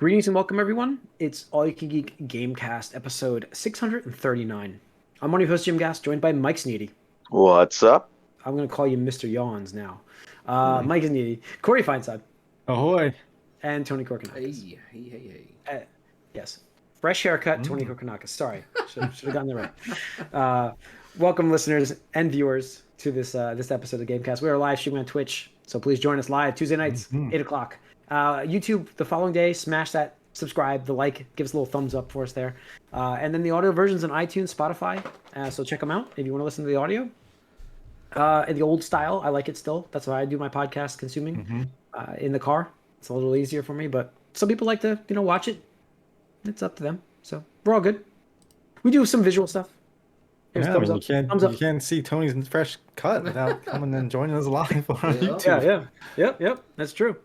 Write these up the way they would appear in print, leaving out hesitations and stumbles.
Greetings and welcome, everyone. It's All You Can Geek Gamecast, episode 639. I'm one of your hosts, Jim Gass, joined by Mike Sneedy. What's up? I'm going to call you Mr. Yawns now. Mike Sneedy, Corey Feinsod, Ahoy. and Tony Korkanakis. Hey. Yes. Fresh haircut, Tony Korkanakis. Sorry. Should have gotten that right. Welcome, listeners and viewers, to this episode of Gamecast. We are live streaming on Twitch, so please join us live Tuesday nights, 8 o'clock. YouTube the following day, smash that subscribe, the like, give us a little thumbs up for us there. And then the audio versions on iTunes, Spotify, so check them out if you want to listen to the audio. In the old style, I like it still. That's why I do my podcast consuming in the car. It's a little easier for me, but some people like to, watch it. It's up to them. So we're all good. We do some visual stuff. Here's thumbs up. You can't see Tony's fresh cut without coming and joining us live on YouTube. Yep. That's true.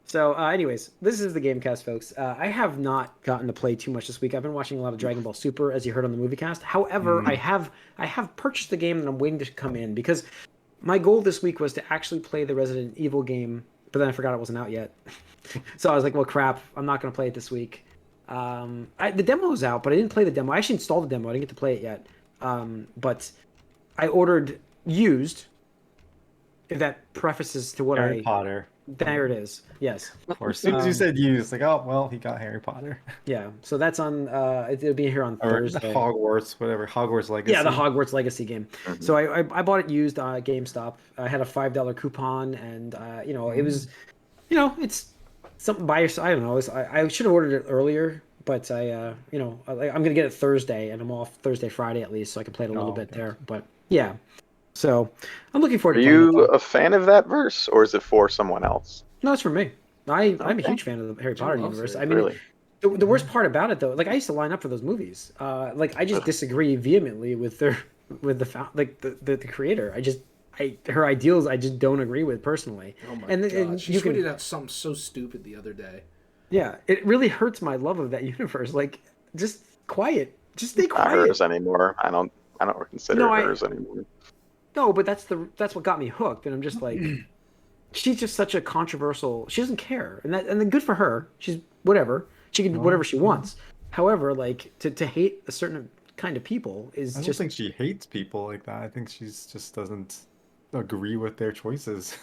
So, anyways, this is the Gamecast, folks. I have not gotten to play too much this week. I've been watching a lot of Dragon Ball Super, as you heard on the movie cast. However, I have purchased the game and I'm waiting to come in because my goal this week was to actually play the Resident Evil game, but then I forgot it wasn't out yet. So I was like, well, crap, I'm not going to play it this week. The demo was out, but I didn't play the demo. I actually installed the demo. I didn't get to play it yet. But I ordered used. If that prefaces to what Harry Potter. There it is. Yes. Or as soon as you said used, like, oh, well, he got Harry Potter. Yeah. So that's on. It'll be here on Thursday. Hogwarts, whatever. Hogwarts Legacy. Yeah, the Hogwarts Legacy game. So I bought it used at GameStop. I had a $5 coupon, and it was, it's something by yourself. I don't know. I should have ordered it earlier, but I'm gonna get it Thursday, and I'm off Thursday, Friday at least, so I can play it a little bit there. But yeah. So I'm looking forward to Are playing you it. a fan of that verse, or is it for someone else? No, it's for me. I'm a huge fan of the Harry Potter universe. I mean, Really? the worst part about it, though, like I used to line up for those movies. I just disagree vehemently with the creator. Her ideals I just don't agree with personally. Oh my and god! She tweeted out something so stupid the other day. Yeah, it really hurts my love of that universe. Like, just quiet. Just stay quiet. Not hers anymore. I don't consider it hers anymore. No, but that's what got me hooked, and I'm just like, she's just such a controversial. She doesn't care, and then good for her. She's whatever. She can do whatever she wants. However, like to hate a certain kind of people is I don't think she hates people like that. I think she just doesn't agree with their choices.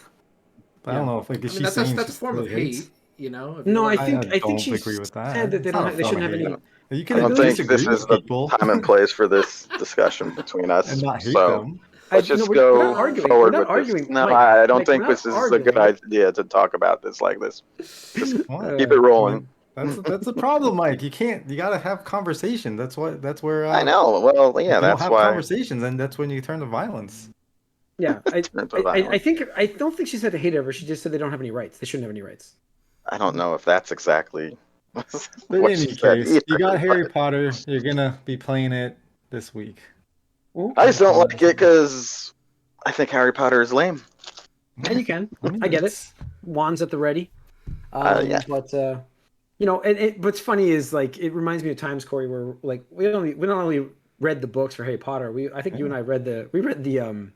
But I don't know if that's a form of hate. No, I think she agree with that. said that they shouldn't have any. You I don't think this is the time and place for this discussion between us. And not hate so them. let's just go forward with this. No, Mike, I don't Mike, think this is a good idea to talk about this like this. Just keep it rolling. That's the problem, Mike. You gotta have conversation. That's where I know. Well, yeah, that's have why conversations, and that's when you turn to violence. Yeah, I don't think she said they hate her. She just said they don't have any rights. They shouldn't have any rights. I don't know if that's exactly. But in any case, you got Harry Potter. You're gonna be playing it this week. I just don't like it because I think Harry Potter is lame. And you can. I get it. Wands at the ready. Yeah. But what's funny is like it reminds me of times, Corey, where like we not only read the books for Harry Potter. I think you and I read the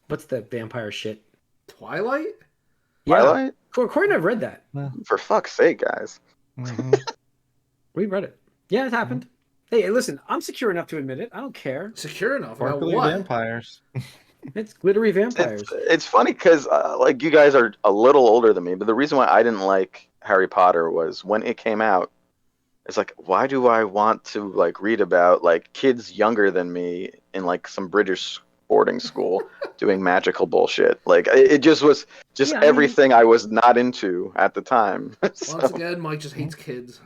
what's the vampire shit? Twilight. Yeah. Twilight? Corey and I've read that. For fuck's sake, guys. We read it. Yeah, it happened. Hey, listen, I'm secure enough to admit it. I don't care. Secure enough about Sparkly what? vampires. It's glittery vampires. It's funny because like you guys are a little older than me, but the reason why I didn't like Harry Potter was when it came out. It's like, why do I want to like read about like kids younger than me in like some British boarding school doing magical bullshit? Like it just was everything I was not into at the time. So, Once again, Mike just hates kids.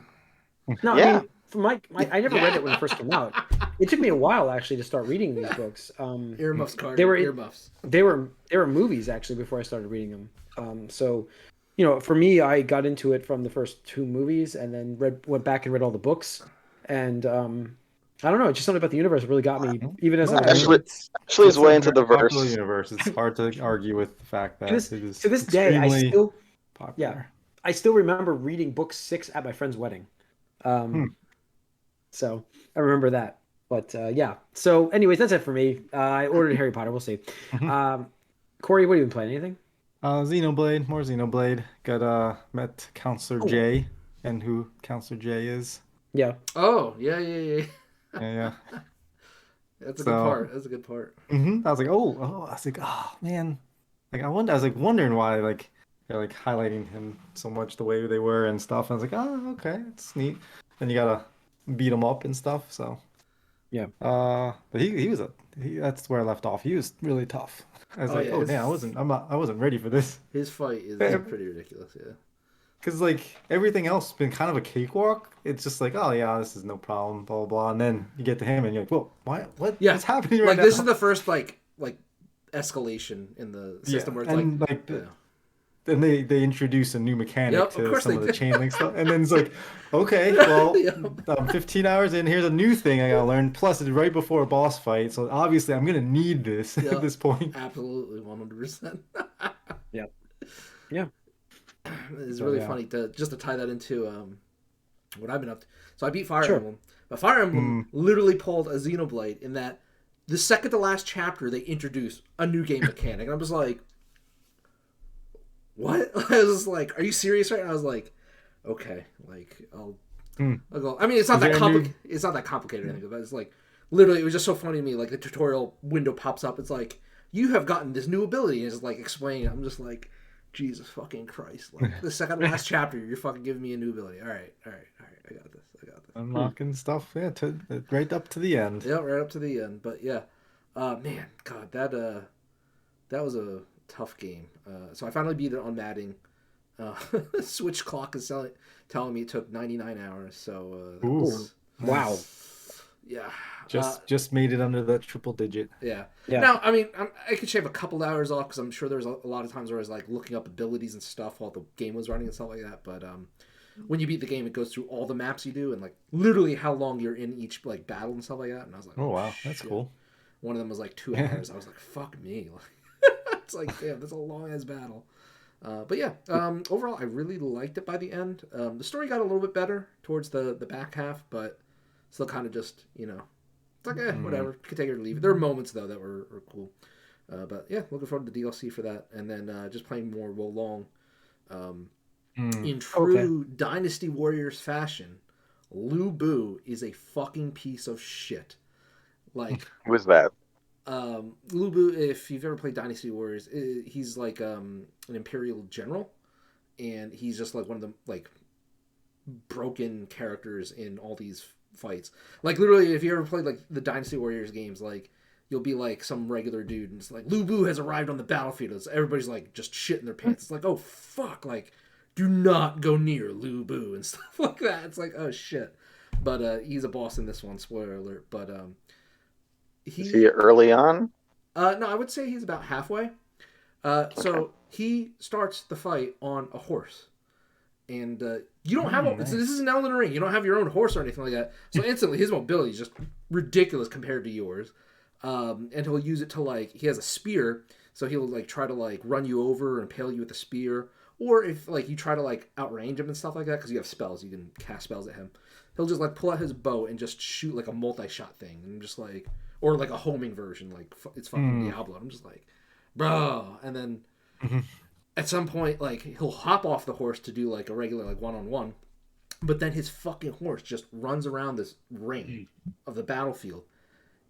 No, yeah. I mean, for Mike, I never read it when it first came out. It took me a while actually to start reading these books. Earmuffs, Carter. They were earmuffs. They were movies actually before I started reading them. So, for me, I got into it from the first two movies, and then went back and read all the books. And I don't know, just something about the universe really got me, even as actually is way into the verse. Universe. It's hard to argue with the fact that it is to this day, popular. I still remember reading book 6 at my friend's wedding. So I remember that. But yeah. So anyways, that's it for me. I ordered Harry Potter. We'll see. Corey, what have you been playing? Anything? Xenoblade, more Xenoblade. Got met Counselor J and who Counselor J is. Yeah. Oh, yeah. Yeah. That's a So- good part. That's a good part. I was like, I was like, oh man, like I was like wondering why like they're like highlighting him so much the way they were and stuff. I was like, oh, okay, it's neat. Then you gotta beat him up and stuff. So Yeah. but that's where I left off. He was really tough. I was Oh, like, yeah, oh his- damn, I wasn't ready for this. His fight is Yeah. pretty ridiculous. Yeah. Because like everything else has been kind of a cakewalk. It's just like, oh yeah, this is no problem, blah blah blah. And then you get to him and you're like, whoa, what? Yeah. What's happening right Like now? this is the first like escalation in the system where it's and like, like yeah. then they introduce a new mechanic Yep, of to course some they of the do. chain link stuff, and then it's like, okay, well, Yep. 15 hours in, here's a new thing I gotta learn. Plus, it's right before a boss fight, so obviously I'm gonna need this Yep. at this point. Absolutely, 100%. Yep. Yeah. It's So, really yeah. funny to tie that into what I've been up to. So I beat Fire Sure. Emblem, but Fire Emblem literally pulled a Xenoblade in that the second to last chapter they introduced a new game mechanic, and I'm just like, what? I was just like, are you serious? Right? And I was like, okay, like I'll go. I mean, it's not Is that there a complicated. It's not that complicated or anything, but it's like literally, it was just so funny to me. Like the tutorial window pops up. It's like you have gotten this new ability, and it's like explaining. I'm just like, Jesus fucking Christ! Like the second to last chapter, you're fucking giving me a new ability. All right. I got this. Unlocking stuff, yeah, right up to the end. Yeah, right up to the end. But yeah, man, God, that was a tough game. So I finally beat it on matting. Switch clock is telling me it took 99 hours. So that Ooh. was, Wow. yeah, Just made it under that triple digit. yeah. Yeah. Now, I mean, I could shave a couple hours off because I'm sure there's a lot of times where I was like looking up abilities and stuff while the game was running and stuff like that. But when you beat the game, it goes through all the maps you do and like literally how long you're in each like battle and stuff like that. And I was like, Oh wow, that's shit. cool. One of them was like 2 hours. I was like, fuck me. It's like, damn, that's a long ass battle. But yeah, overall, I really liked it by the end. The story got a little bit better towards the back half, but still kind of just, it's like, whatever. Could take it or leave it. There were moments, though, that were cool. But yeah, looking forward to the DLC for that. And then just playing more Wo Long. In true Dynasty Warriors fashion, Lu Bu is a fucking piece of shit. Like, Who's that? Lu Bu, if you've ever played Dynasty Warriors, he's like an Imperial general, and he's just like one of the like broken characters in all these fights. Like literally, if you ever played like the Dynasty Warriors games, like you'll be like some regular dude, and it's like Lu Bu has arrived on the battlefield. It's, everybody's like just shitting their pants. It's like, oh fuck, like do not go near Lu Bu and stuff like that. It's like, oh shit. But he's a boss in this one. Spoiler alert. But Is he early on? no, I would say he's about halfway. So he starts the fight on a horse. And you don't have nice. so this is an Elden Ring. You don't have your own horse or anything like that. So instantly his mobility is just ridiculous compared to yours. And he'll use it to like, he has a spear. So he'll like try to like run you over and impale you with a spear. Or if like you try to like outrange him and stuff like that, because you have spells, you can cast spells at him. He'll just like pull out his bow and just shoot like a multi-shot thing. And I'm just like, or like a homing version, like it's fucking Diablo. I'm just like, bro. And then at some point, like he'll hop off the horse to do like a regular like one-on-one, but then his fucking horse just runs around this ring of the battlefield,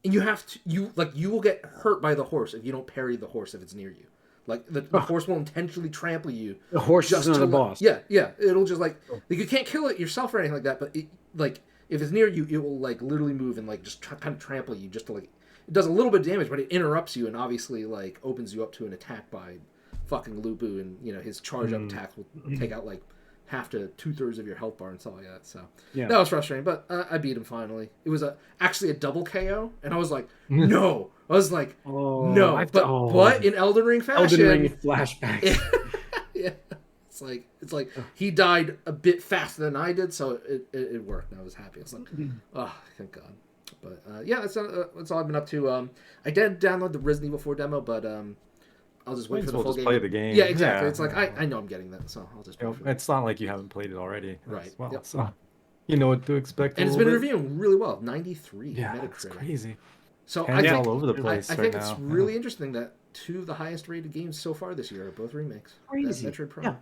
and you have to you will get hurt by the horse if you don't parry the horse if it's near you. Like the horse will intentionally trample you. The horse is another boss. Yeah. It'll just like you can't kill it yourself or anything like that, but it, like if it's near you, it will like literally move and like just kind of trample you just to like it does a little bit of damage, but it interrupts you and obviously like opens you up to an attack by fucking Lu Bu, and his charge up attacks will take out like half to 2/3 of your health bar and stuff like that. So Yeah. that was frustrating, but I beat him finally. It was actually a double KO, and I was like, no. I was like, no. But in Elden Ring fashion, Elden Ring flashbacks. yeah, it's like he died a bit faster than I did, so it worked. And I was happy. I was like, oh, thank God. But yeah, that's all I've been up to. I did download the Resident Evil 4 demo, but I'll just wait for the full just game. play the game. Yeah, exactly. Yeah. It's like I know I'm getting that, so I'll just. It's not like you haven't played it already, Right. as well, Yep. so you know what to expect. And a it's little been bit. reviewing really well, 93 Yeah, Metacritic. it's crazy. So Hands I all think over the place I right think now. it's really interesting that two of the highest rated games so far this year are both remakes. Crazy. Metroid Prime. Yeah.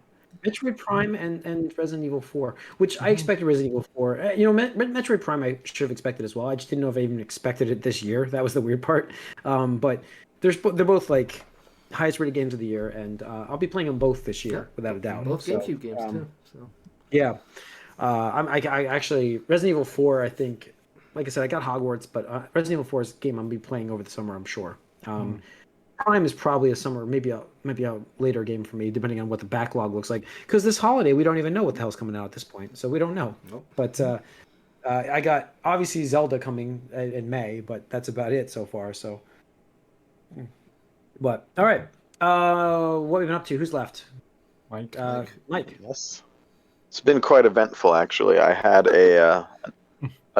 Metroid Prime and Resident Evil 4, which I expected Resident Evil 4. Metroid Prime I should have expected as well. I just didn't know if I even expected it this year. That was the weird part. But they're both like highest rated games of the year, and I'll be playing them both this year without a doubt. Both So, GameCube games too. So yeah, I actually Resident Evil 4. I think, like I said, I got Hogwarts, but Resident Evil 4 is a game I'm gonna be playing over the summer. I'm sure. Prime is probably a summer, maybe a later game for me, depending on what the backlog looks like. Because this holiday, we don't even know what the hell's coming out at this point, so we don't know. Nope. But I got obviously Zelda coming in May, but that's about it so far. So, but all right, what have we been up to? Who's left? Mike. Mike. Yes. It's been quite eventful, actually. I had a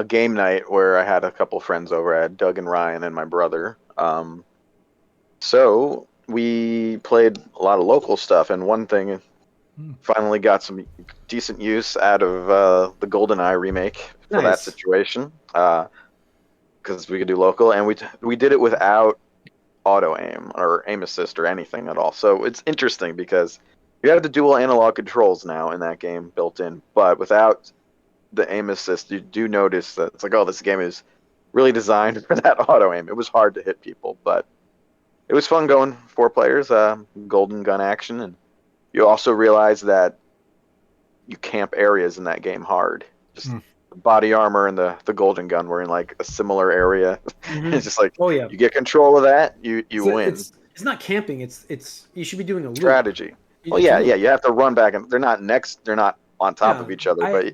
game night where I had a couple friends over. I had Doug and Ryan and my brother. So we played a lot of local stuff, and one thing finally got some decent use out of the GoldenEye remake for that situation, because we could do local, and we did it without auto aim or aim assist or anything at all. So it's interesting because you have the dual analog controls now in that game built in, but without the aim assist, you do notice that it's like, oh, this game is really designed for that auto aim. It was hard to hit people, but it was fun going 4 players, golden gun action, and you also realize that you camp areas in that game hard. Just the body armor and the golden gun were in like a similar area. It's just like, you get control of that, you win. It's not camping. It's you should be doing a loop. Strategy. Well, yeah, you have to run back, and they're not on top of each other, but.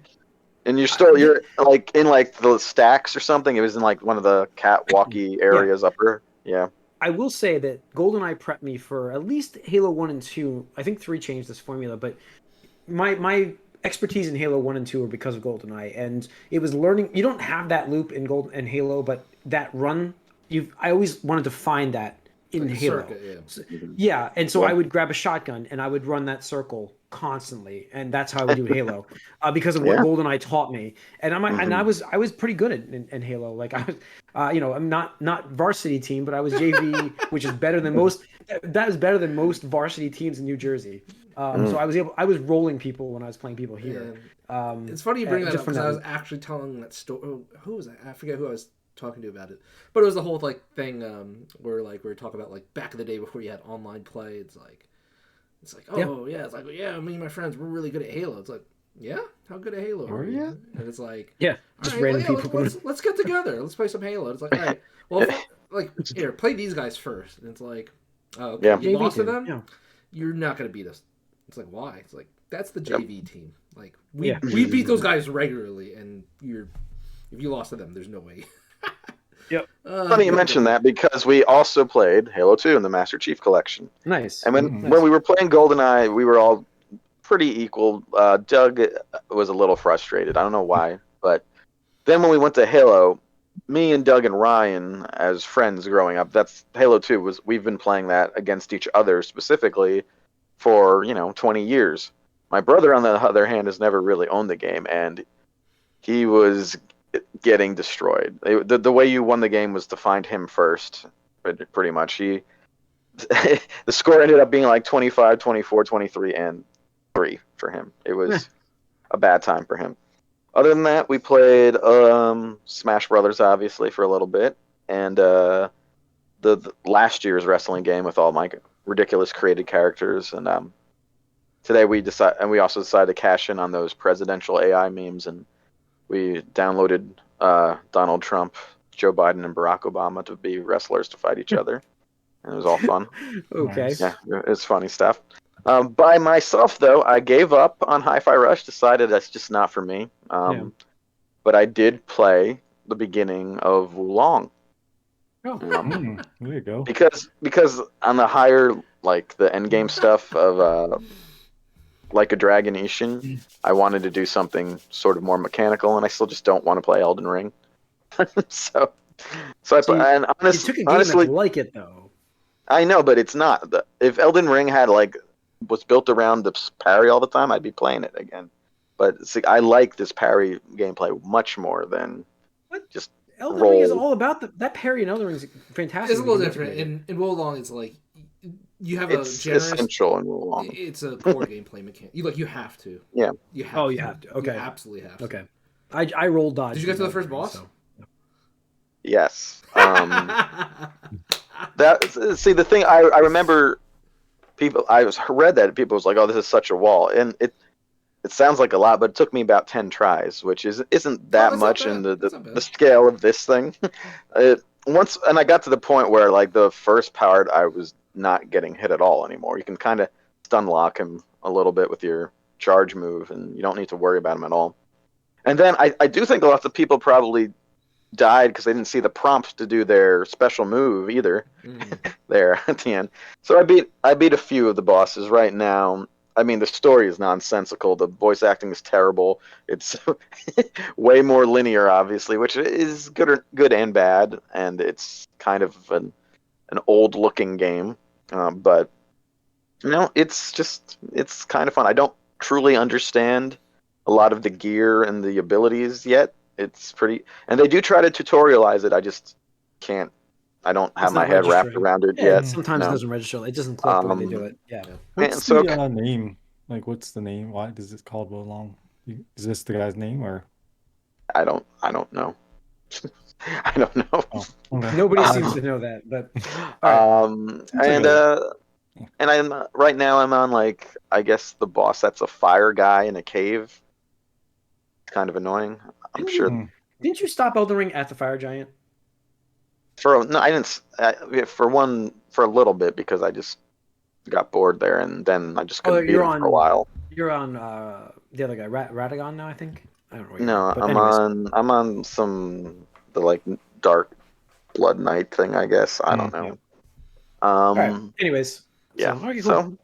And you're like in like the stacks or something. It was in like one of the catwalky areas upper. Yeah. I will say that GoldenEye prepped me for at least Halo 1 and 2. I think 3 changed this formula, but my expertise in Halo 1 and 2 were because of GoldenEye, and it was learning. You don't have that loop in Halo, but that run, I always wanted to find that in like Halo. Circuit, and so I would grab a shotgun and I would run that circle constantly, and that's how I would do Halo, because of what GoldenEye taught me. And I was pretty good in Halo. Like I was, I'm not varsity team, but I was JV, which is better than most. That is better than most varsity teams in New Jersey. So I was rolling people when I was playing people here. It's funny you bring that up because I was actually telling that story. Who was that? I forget who I was talking to about it, but it was the whole like thing where like we were talking about like back in the day before you had online play. It's like it's like me and my friends we're really good at Halo. It's like, yeah, how good at Halo are you? And it's like, just random people. Let's get together. Let's play some Halo. It's like, all right, well, like here, play these guys first. And it's like, oh, okay, you lost to them. You're not gonna beat us. It's like, why? It's like, that's the JV team. Like we beat those guys regularly, and if you lost to them, there's no way. Funny you mentioned that because we also played Halo 2 in the Master Chief Collection. Nice. And when we were playing GoldenEye, we were all pretty equal. Doug was a little frustrated. I don't know why. But then when we went to Halo, me and Doug and Ryan, as friends growing up, that's Halo 2 we've been playing that against each other specifically for 20 years. My brother, on the other hand, has never really owned the game, and he was getting destroyed. The way you won the game was to find him first, pretty much. The score ended up being like 25, 24, 23, and 3 for him. It was a bad time for him. Other than that, we played Smash Brothers, obviously, for a little bit, and the last year's wrestling game with all my ridiculous created characters. And today we also decided to cash in on those presidential AI memes, and we downloaded Donald Trump, Joe Biden, and Barack Obama to be wrestlers to fight each other. And it was all fun. Okay. Yeah, it's funny stuff. By myself, though, I gave up on Hi-Fi Rush, decided that's just not for me. But I did play the beginning of Wulong. There you go. Because on the higher, like the endgame stuff of like a Dragon Ishin, I wanted to do something sort of more mechanical, and I still just don't want to play Elden Ring. so I play, and you took a game honestly, that's like it though. I know, but it's not. If Elden Ring was built around the parry all the time, I'd be playing it again. But see, I like this parry gameplay much more than just Elden Ring is all about that parry in Elden Ring is fantastic. It's a little different. In Wulong, it's like You have a It's generous. essential in rule one. It's a core gameplay mechanic. You have to. Yeah. You have. Oh, to. you have to. Okay. You absolutely have to. Okay. I roll dodge. Did you get to the first boss? So. Yes. The thing I remember people read that people was like, oh, this is such a wall, and it sounds like a lot, but it took me about 10 tries, which isn't that much in the scale of this thing. And I got to the point where like the first part I was not getting hit at all anymore. You can kind of stun lock him a little bit with your charge move, and you don't need to worry about him at all. And then I do think lots of people probably died because they didn't see the prompt to do their special move either there at the end. So I beat a few of the bosses right now. I mean, the story is nonsensical. The voice acting is terrible. It's way more linear, obviously, which is good and bad. And it's kind of an old-looking game, but it's kind of fun. I don't truly understand a lot of the gear and the abilities yet. It's pretty, and they do try to tutorialize it. I just can't. I don't have my head wrapped around it yet. Sometimes it doesn't register. It doesn't click when they do it. Yeah. What's the name? Like, what's the name? Why does it called Wo Long? Is this the guy's name or? I don't know. I don't know. Oh, okay. Nobody seems to know that, but and I'm right now I'm on like I guess the boss that's a fire guy in a cave. It's kind of annoying. I'm sure. Didn't you stop Elden Ring at the fire giant? I didn't. For a little bit because I just got bored there, and then I just couldn't beat him for a while. You're on the other guy, Radagon now, I think. I don't know. No, I'm on the like Dark Blood Knight thing, I guess. I don't know. All right. Anyways, yeah. So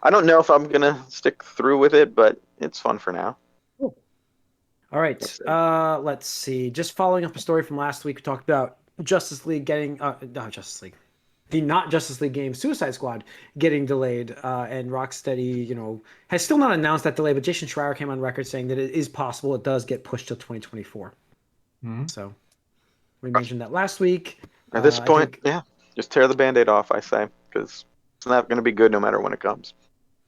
I don't know if I'm gonna stick through with it, but it's fun for now. Cool. All right. Let's see. Just following up a story from last week, we talked about Justice League getting not Justice League. The not Justice League game, Suicide Squad, getting delayed, and Rocksteady, has still not announced that delay. But Jason Schreier came on record saying that it is possible it does get pushed till 2024. So we mentioned that last week. At this point, just tear the Band-Aid off, I say, because it's not going to be good no matter when it comes.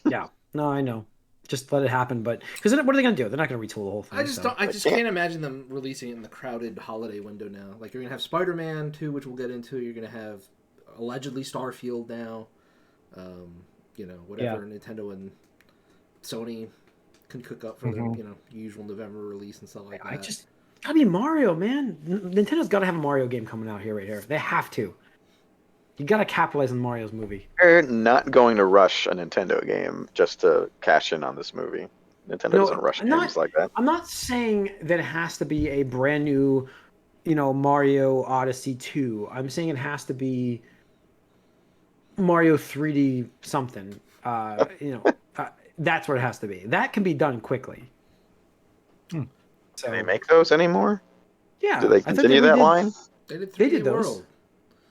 Yeah, no, I know. Just let it happen, but because what are they going to do? They're not going to retool the whole thing. I just can't imagine them releasing it in the crowded holiday window now. Like you're going to have Spider-Man 2, which we'll get into. You're going to have allegedly Starfield now. Whatever Nintendo and Sony can cook up for their usual November release and stuff like that. It's gotta be Mario, man. Nintendo's got to have a Mario game coming out right here. They have to. You got to capitalize on Mario's movie. They're not going to rush a Nintendo game just to cash in on this movie. Nintendo doesn't rush games like that. I'm not saying that it has to be a brand new, Mario Odyssey 2. I'm saying it has to be Mario 3D something. That's what it has to be. That can be done quickly. So, do they make those anymore? Yeah. Do they continue that line? They did 3D those. World.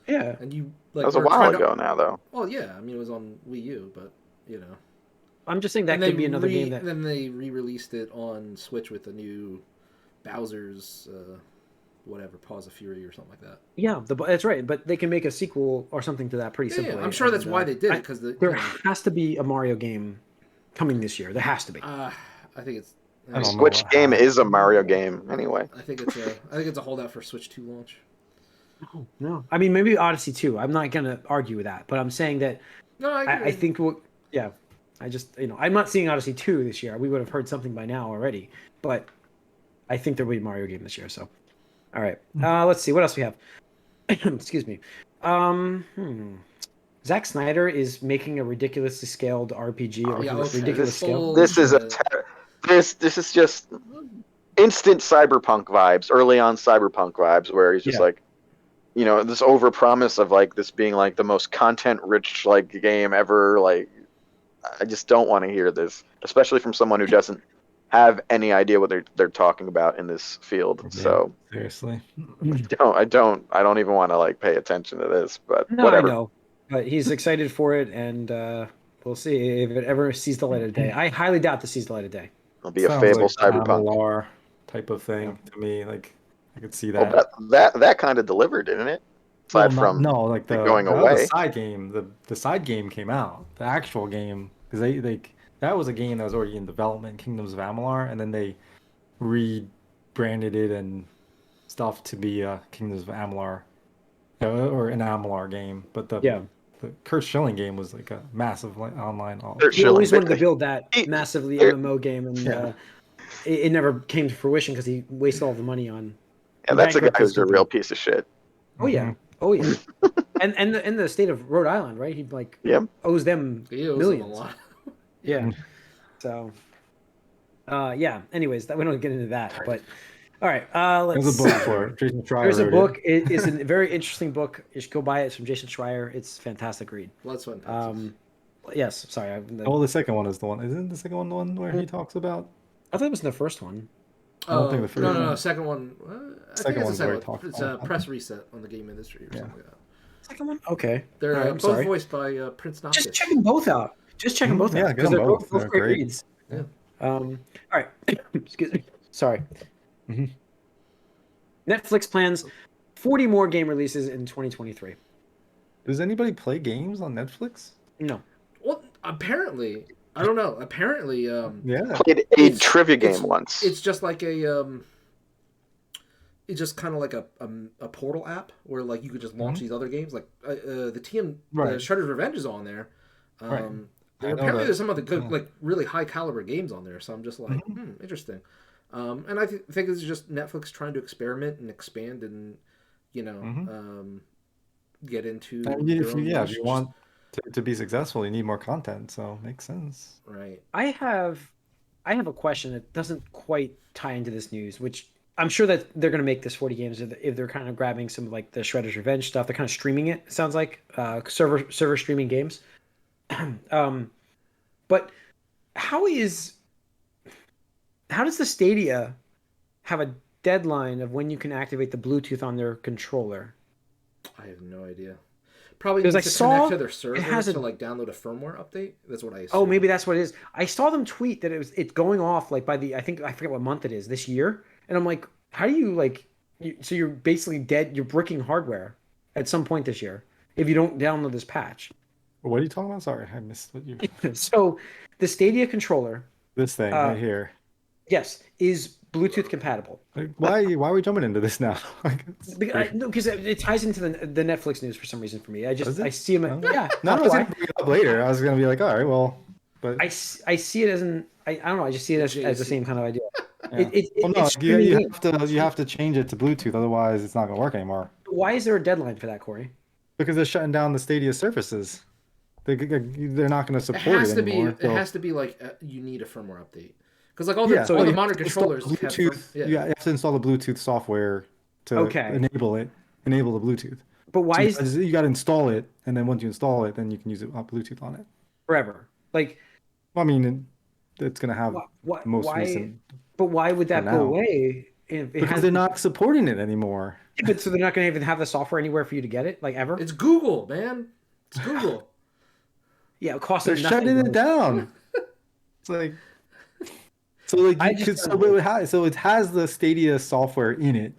Yeah. And that was a while ago now, though. Well, yeah. I mean, it was on Wii U, but I'm just saying that could be another game that. Then they re-released it on Switch with the new Bowser's, Paws of Fury or something like that. Yeah, that's right. But they can make a sequel or something to that pretty simply. Yeah, I'm sure that's why they did it because there has to be a Mario game coming this year. There has to be. I think it's. Switch game is a Mario game anyway. I think it's a holdout for Switch 2 launch. No. I mean, maybe Odyssey 2. I'm not going to argue with that, but I'm saying that. No, I think I just I'm not seeing Odyssey 2 this year. We would have heard something by now already, but I think there will be a Mario game this year. So, all right. Let's see what else we have. Excuse me. Zack Snyder is making a ridiculously scaled RPG. Ridiculous scale. This is this is just instant cyberpunk vibes. Early on cyberpunk vibes, where he's just like, this overpromise of like this being like the most content-rich like game ever. Like, I just don't want to hear this, especially from someone who doesn't have any idea what they're talking about in this field. Yeah, so seriously, I don't even want to like pay attention to this. But whatever. I know. But he's excited for it, and we'll see if it ever sees the light of day. I highly doubt this sees the light of day. It'll be a Fable cyberpunk type of thing to me. Like I could see that. Well, that kind of delivered, didn't it? aside from no, like it going that was away. a side game. The side game came out. The actual game, because they that was a game that was already in development, Kingdoms of Amalur, and then they rebranded it and stuff to be Kingdoms of Amalur, or an Amalur game. But Yeah. the Kurt Schilling game was like a massive like online. Kurt He always Schilling, wanted to build that he- massively he- MMO game, and Yeah. it never came to fruition because he wasted all the money on. Yeah, he that's a guy bankrupted his who's a company. real piece of shit. Oh yeah, oh yeah, and in the state of Rhode Island, right? He like Yep. owes them He owes millions. them a lot. Yeah. So, yeah. Anyways, we don't get into that, but all right. Let's. There's a book for it. Jason Schreier There's a wrote book. It is a very interesting book. You should go buy it. It's from Jason Schreier. It's a fantastic read. Blood, Sweat, and Taxes. Yes. Sorry. Oh, the second one is the one. Isn't the second one the one where he talks about? I thought it was in the first one. I don't think the first no. one. Second one. I Second think one's it's the where he second one. talks It's about a press reset on the game industry or Yeah. something like that. Second one. Okay. They're All right, I'm both sorry. voiced by Prince Noctis. Just check them both out. Just check them both Yeah, out get them they're both. both They're great great. reads. Yeah. All right. Excuse me. Sorry. Mhm. Netflix plans 40 more game releases in 2023. Does anybody play games on Netflix? No. Well, apparently, I don't know. Apparently, Yeah. Played a It's- trivia it's- game once. it's just like it's just kind of like a portal app where like you could just launch these other games. Like the Right. Shredder's Revenge is on there. Right. I know Apparently, that. there's some other good, Yeah. like really high caliber games on there. So I'm just like, interesting. And I think this is just Netflix trying to experiment and expand and get into. And their if own you niche. want to be successful, you need more content. So makes sense. Right. I have a question that doesn't quite tie into this news, which I'm sure that they're going to make this 40 games if they're kind of grabbing some of like the Shredder's Revenge stuff. They're kind of streaming it. It sounds like server streaming games. But how does the Stadia have a deadline of when you can activate the Bluetooth on their controller? I have no idea. Probably Because needs I to saw connect to their it servers has a- to like download a firmware update. That's what I assume. Oh, maybe that's what it is. I saw them tweet that it's going off like by I forget what month it is this year, and I'm like, how do you like? So you're basically dead. You're bricking hardware at some point this year if you don't download this patch. What are you talking about? Sorry, I missed what you. So the Stadia controller, This thing right here. yes, is Bluetooth compatible. Like, why are we jumping into this now? Like, it's Because it ties into the Netflix news for some reason for me. Does it? I see them. Oh. Yeah, No, I not was why. gonna bring it up later. I was gonna be like, all right, well, but I see it as I don't know. I just see it as the same kind of idea. yeah. Well, no, It's streaming you have to change it to Bluetooth, otherwise it's not gonna work anymore. Why is there a deadline for that, Corey? Because they're shutting down the Stadia services. They're not going to It support has it to be. anymore. It has to be like you need a firmware update because like all the so all the you modern have to install controllers have Bluetooth. yeah. You have to install the Bluetooth software to enable the Bluetooth. But why So you got to install it, and then once you install it, then you can use it Bluetooth on it. forever? Like, Well, I mean, it's going to have what? the most Why? recent. But why would that For go now. away? If it Because has, they're not supporting it anymore. But so they're not going to even have the software anywhere for you to get it, like ever. It's Google, man. It's Google. Yeah, it costs They're them nothing. shutting it down. It's like so it has the Stadia software in it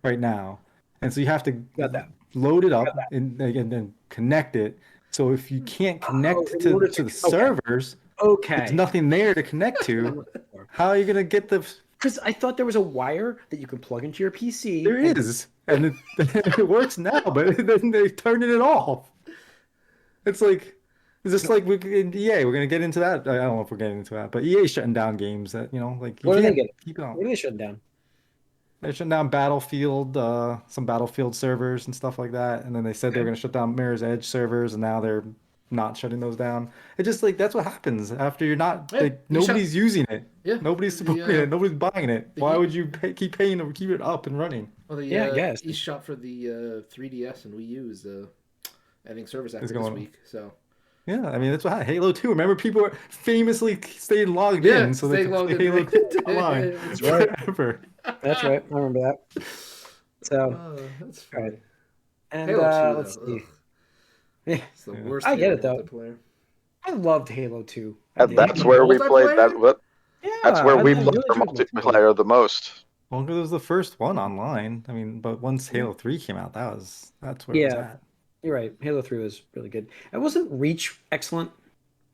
right now, and so you have to Got that. load it up and then connect it. So if you can't connect in order to the okay. servers, Okay. there's nothing there to connect to. How are you gonna get the? Because I thought there was a wire that you could plug into your PC. There is, and it works now, but then they turned it off. It's like. It's just like in EA, we're gonna get into that. I don't know if we're getting into that, but EA's shutting down games that like you What are they can't getting? keep it on. What are they shutting down? They're shutting down Battlefield, some Battlefield servers and stuff like that, and then they said they were gonna shut down Mirror's Edge servers, and now they're not shutting those down. It just like that's what happens after you're not Yeah, like you nobody's using it. Yeah, Nobody's supporting it. Nobody's buying it. Why would you keep paying to keep it up and running? Well, Yeah, I guess. eShop for the 3DS and Wii U is ending service after It's this going- week. So Yeah, I mean that's what Halo 2. Remember, people were famously stayed logged Yeah, in so they stayed could logged play in. Halo 2 online That's right. forever. That's right. I remember that. So, that's funny. right. And Halo 2, let's though, see. ugh. Yeah, It's the worst. I get Halo it, though. multiplayer. I loved Halo 2. I did. That's where we played Multiplayer? that. Yeah, That's where I we really played enjoyed multiplayer the most. Well, 'cause it was the first one online. I mean, but once Halo 3 came out, that's where it was Yeah, at. you're right. Halo 3 was really good. And wasn't Reach excellent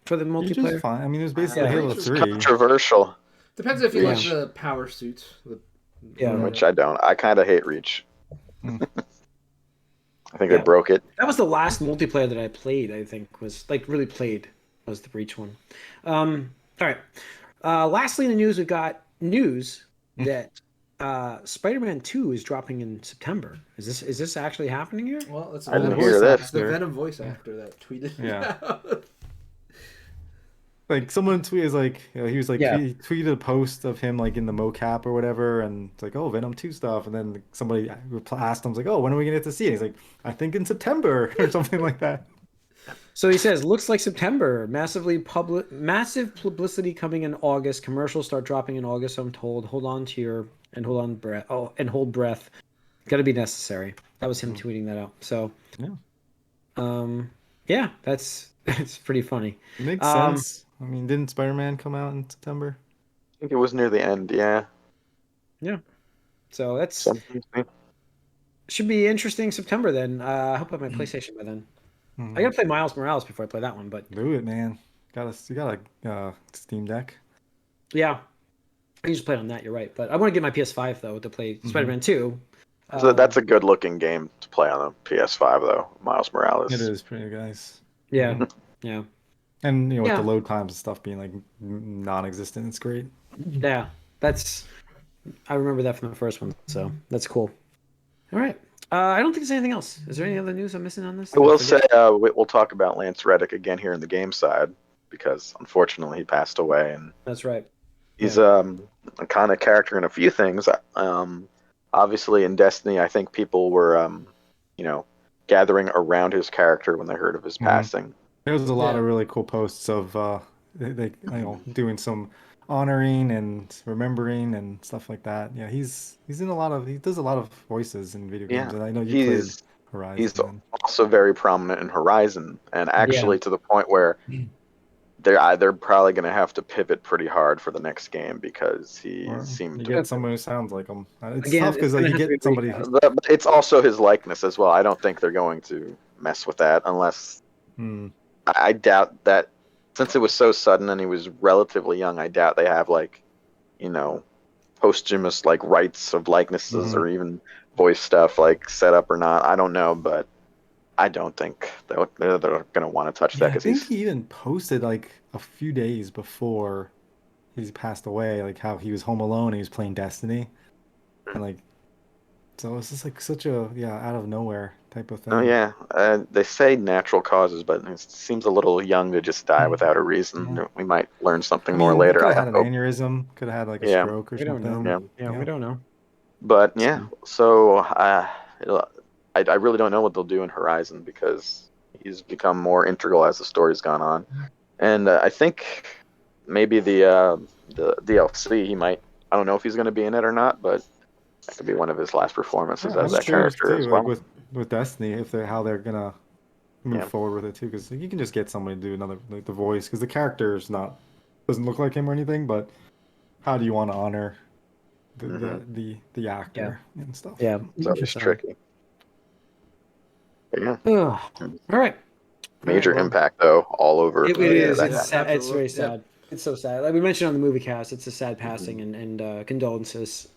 for the Reach was multiplayer? fine. I mean, it was basically Yeah. Halo Reach was 3. Controversial, Depends if you like Reach. the power suits. Yeah. which I don't. I kind of hate Reach. Hmm. I think Yeah. they broke it. That was the last multiplayer that I played, I think, was like really played was the Reach one. All right. Lastly in the news, we've got news that Spider-Man 2 is dropping in September. Is this actually happening here? Well, it's I didn't voice hear this. It's the actor. Venom voice actor that tweeted. Yeah. out. Like someone tweeted, like he was like Yeah. he tweeted a post of him like in the mocap or whatever, and it's like, oh, Venom 2 stuff, and then somebody asked him, like, oh, when are we gonna get to see it? He's like, I think in September or something like that. So he says, looks like September. Massive publicity coming in August. Commercials start dropping in August, I'm told. Hold breath. Oh, and hold breath. Got to be necessary. That was him tweeting that out. So, Yeah, yeah, that's pretty funny. it makes Um, sense. I mean, didn't Spider-Man come out in September? I think it was near the end. Yeah. So that's Something. should be interesting September then. I hope I have my PlayStation by then. I gotta play Miles Morales before I play that one, but Do it, man. You got a Steam Deck. yeah, I just play it on that. You're right, but I want to get my PS5 though to play Spider-Man 2. So that's a good looking game to play on the PS5 though. Miles Morales. It is pretty nice. Yeah, yeah, And with Yeah. the load times and stuff being like non-existent, it's great. yeah. I remember that from the first one, so that's cool. All right. I don't think there's anything else. Is there any other news I'm missing on this? I will say we'll talk about Lance Reddick again here in the game side because unfortunately he passed away, and That's right. he's a kind of character in a few things. Obviously in Destiny, I think people were gathering around his character when they heard of his passing. There was a lot of really cool posts of they doing some honoring and remembering and stuff like that. Yeah, he does a lot of voices in video games, and I know you played Horizon. He's also very prominent in Horizon, and actually to the point where they're probably going to have to pivot pretty hard for the next game because he seemed to get someone who sounds like him. It's Again, tough because it's you gonna have to get be somebody. But it's also his likeness as well. I don't think they're going to mess with that unless I doubt that since it was so sudden and he was relatively young. I doubt they have posthumous rights of likenesses or even voice stuff set up or not. I don't know, but I don't think they're going to want to touch that I because think he even posted a few days before he passed away, how he was home alone and he was playing Destiny, and so it's just such a out of nowhere type of thing. Oh yeah, they say natural causes, but it seems a little young to just die without a reason. Yeah. We might learn something I more mean, later. Could I have had an hope. aneurysm. Could have had a Yeah. stroke or We don't something. know. Yeah, we don't know. But yeah, so I really don't know what they'll do in Horizon because he's become more integral as the story's gone on, and I think maybe the DLC he might. I don't know if he's going to be in it or not, but that could be one of his last performances as that character as well. With Destiny, how they're gonna move forward with it too, because you can just get somebody to do another the voice, because the character doesn't look like him or anything, but how do you want to honor the actor and stuff? Yeah, So it's tricky. But yeah, all right. major impact though, all over. It is. that It's guy. sad. It's very sad. It's so sad. Like we mentioned on the movie cast, it's a sad passing and condolences.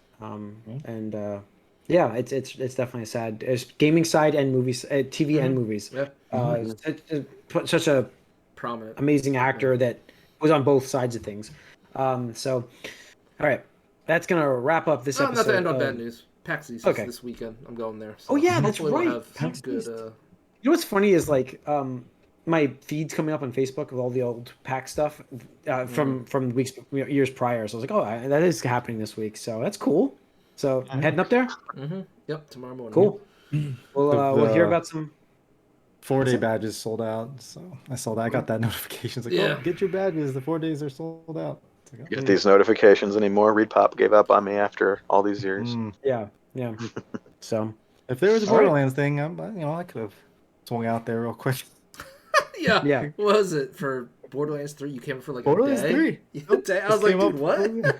Yeah, it's definitely a sad. It's gaming side and movies, TV and movies. Yeah. Such a Prominent. amazing actor that was on both sides of things. So, all right, that's gonna wrap up this episode. Not to end on bad news. PAX East this weekend. I'm going there. So oh yeah, that's hopefully right. We'll have some PAX good. East. You know what's funny is my feed's coming up on Facebook with all the old PAX stuff from years prior. So I was like, oh, that is happening this week. So that's cool. So heading up there. Yep, tomorrow morning. Cool. We'll hear about some 4-day badges sold out. So I saw that. I got that notification. It's oh, get your badges. The 4 days are sold out. Like, Get these notifications anymore. ReedPop gave up on me after all these years. Yeah. So if there was a Borderlands thing, I could have swung out there real quick. Yeah. What was it for Borderlands 3? You came for Borderlands a day? 3. A day? I was like, dude, what?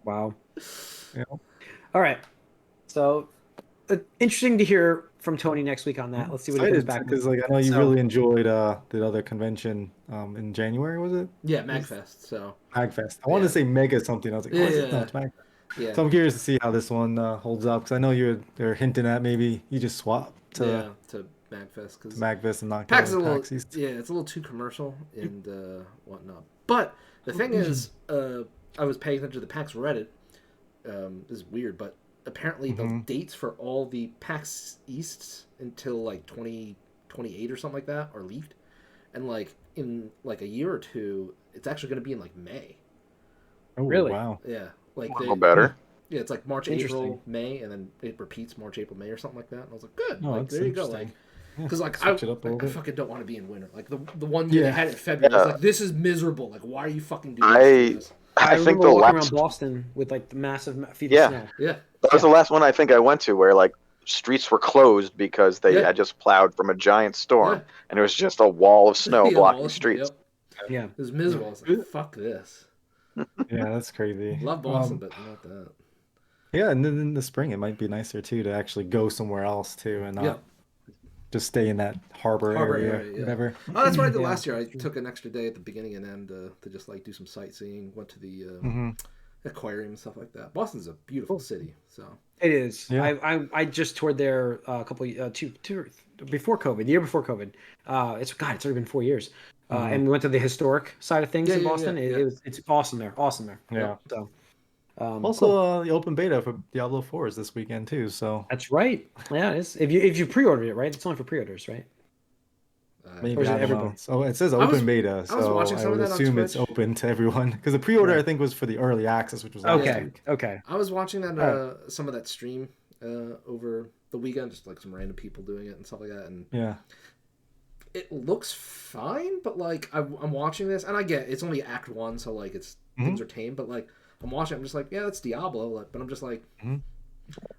Wow. Yeah. All right. So interesting to hear from Tony next week on that. Let's see what he comes back with. Because like I know you So- really enjoyed the other convention in January, was it? Yeah, MagFest. So Magfest. I wanted to say Mega something. I was like, oh, is it? No, Yeah. it's Magfest. yeah, So I'm curious to see how this one holds up because I know they're hinting at maybe you just swap to MagFest to because Magfest and not PAX go is a to little PAX East. yeah, it's a little too commercial and whatnot. But the thing is, I was paying attention to the PAX Reddit. This is weird, but apparently the dates for all the PAX Easts until like 2028 or something like that are leaked, and like in like a year or two, it's actually going to be in like May. Oh, Really? wow. Yeah, like A little better. yeah, it's like March, Interesting. April, May, and then it repeats March, April, May, or something like that. And I was like, good. Oh, like that's there you go. interesting. Like Yeah, because like I switch it up a little bit. fucking don't want to be in winter. Like the one year they Yeah. had it in February, I was Yeah. like, this is miserable. Like why are you fucking doing this? I I think remember the walking last around Boston with like the massive feet Yeah. of snow. Yeah, that was the last one I think I went to where like streets were closed because they Yeah. had just plowed from a giant storm Yeah. and it was just a wall of snow Yeah, blocking well, streets. Yep. Yeah. It was miserable. I was like, fuck this. Yeah, that's crazy. Love Boston, but not that. Yeah, and then in the spring it might be nicer too to actually go somewhere else too and not Yeah. just stay in that harbor area, area, yeah. whatever. Oh, that's what I did Yeah. last year. I took an extra day at the beginning and end to just like do some sightseeing. Went to the aquarium and stuff like that. Boston's a beautiful city. So It is. Yeah. I just toured there a couple two before COVID, the year before COVID. It's already been 4 years. And we went to the historic side of things Yeah, in yeah, Boston. yeah, It yeah. was it's awesome there. Awesome there. Yeah. So Also, cool. the open beta for Diablo 4 is this weekend too, so That's right. Yeah, it is. If you pre-ordered it, right? It's only for pre-orders, right? maybe Or is it I don't everybody? know. So it says I was- open beta, I was so watching I some of would that on assume it's Twitch. open to everyone because the pre-order Yeah. I think was for the early access, which was last Okay. week. Okay. I was watching that Alright. some of that stream over the weekend, just like some random people doing it and stuff like that, and Yeah. it looks fine. But like I'm watching this, and I get it's only Act 1, so like it's things are tame. But like I'm watching, I'm just like, yeah, that's Diablo. Like, but I'm just like,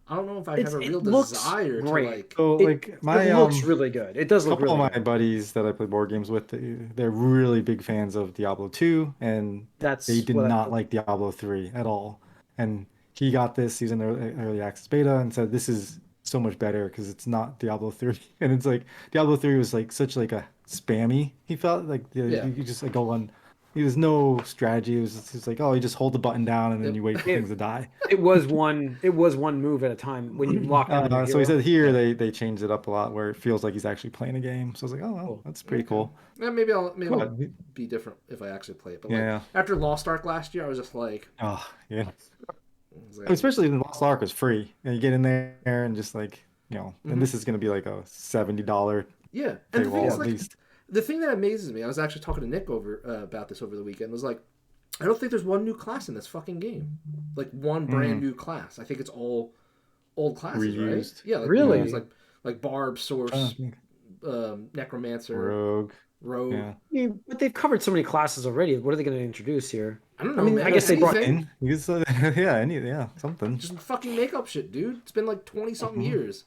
I don't know if I have a real looks desire to great. like. So like my It looks really good. It does look couple really of my good. buddies that I play board games with, they're really big fans of Diablo 2, and That's they did what I- not like Diablo 3 at all. And he got this, he's in the early access beta, and said this is so much better because it's not Diablo 3. And it's like Diablo 3 was like such like a spammy. He felt like Yeah. you just like go on. There was no strategy. It was just like, oh, you just hold the button down and then you wait for things to die. It was one move at a time when you lock down your So he hero. said here they changed it up a lot where it feels like he's actually playing a game. So I was like, oh, well, Cool. that's pretty cool. Yeah, maybe I'll Cool. be different if I actually play it. But Yeah. like after Lost Ark last year, I was just like, Oh, yeah. I was like, Especially when Lost Ark is free. And you get in there and just like, and this is going to be like a $70 yeah. And the thing paywall is, at like, least. the thing that amazes me, I was actually talking to Nick over about this over the weekend. Was like, I don't think there's one new class in this fucking game, like one brand new class. I think it's all old classes, Reused. right? Yeah, like Really? reused, like Barb, Source, Necromancer, Rogue. Rogue. Yeah. I mean, but they've covered so many classes already. What are they going to introduce here? I don't know. I mean, man. I guess they brought Anything. You just, something. Just fucking make up shit, dude. It's been like 20 something years.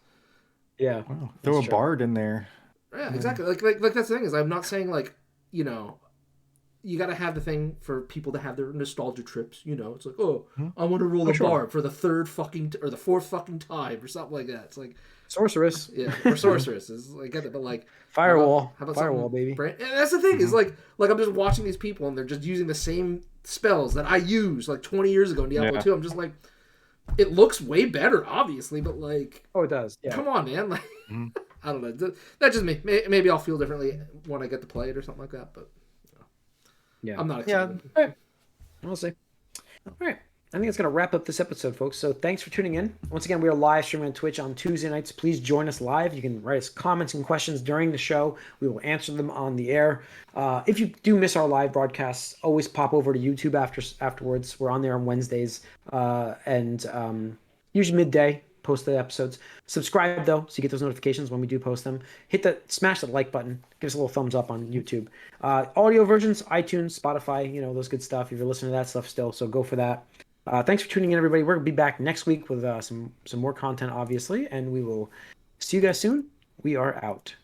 Yeah. Wow. Throw a true. bard in there. Yeah, exactly. Like that's the thing is, I'm not saying like, you got to have the thing for people to have their nostalgia trips. It's like, oh, I want to roll a sure. barb for the third fucking or the fourth fucking time or something like that. It's like, Sorceress. yeah, or sorceress is like, get it, but like Firewall. how about Firewall, something baby. brand- and that's the thing is like I'm just watching these people and they're just using the same spells that I used like 20 years ago in Diablo Yeah. 2. I'm just like, it looks way better, obviously, but like, Oh, it does. Yeah. come on, man. Like, I don't know. That's just me. Maybe I'll feel differently when I get to play it or something like that. But Yeah. I'm not Yeah. excited. All right. We'll see. All right. I think it's going to wrap up this episode, folks. So thanks for tuning in. Once again, we are live streaming on Twitch on Tuesday nights. Please join us live. You can write us comments and questions during the show. We will answer them on the air. If you do miss our live broadcasts, always pop over to YouTube afterwards. We're on there on Wednesdays and usually midday. Post the episodes. Subscribe though, so you get those notifications when we do post them. Smash that like button. Give us a little thumbs up on YouTube. Audio versions, iTunes, Spotify, those good stuff. If you're listening to that stuff still, so go for that. Thanks for tuning in, everybody. We're gonna be back next week with some more content, obviously, and we will see you guys soon. We are out.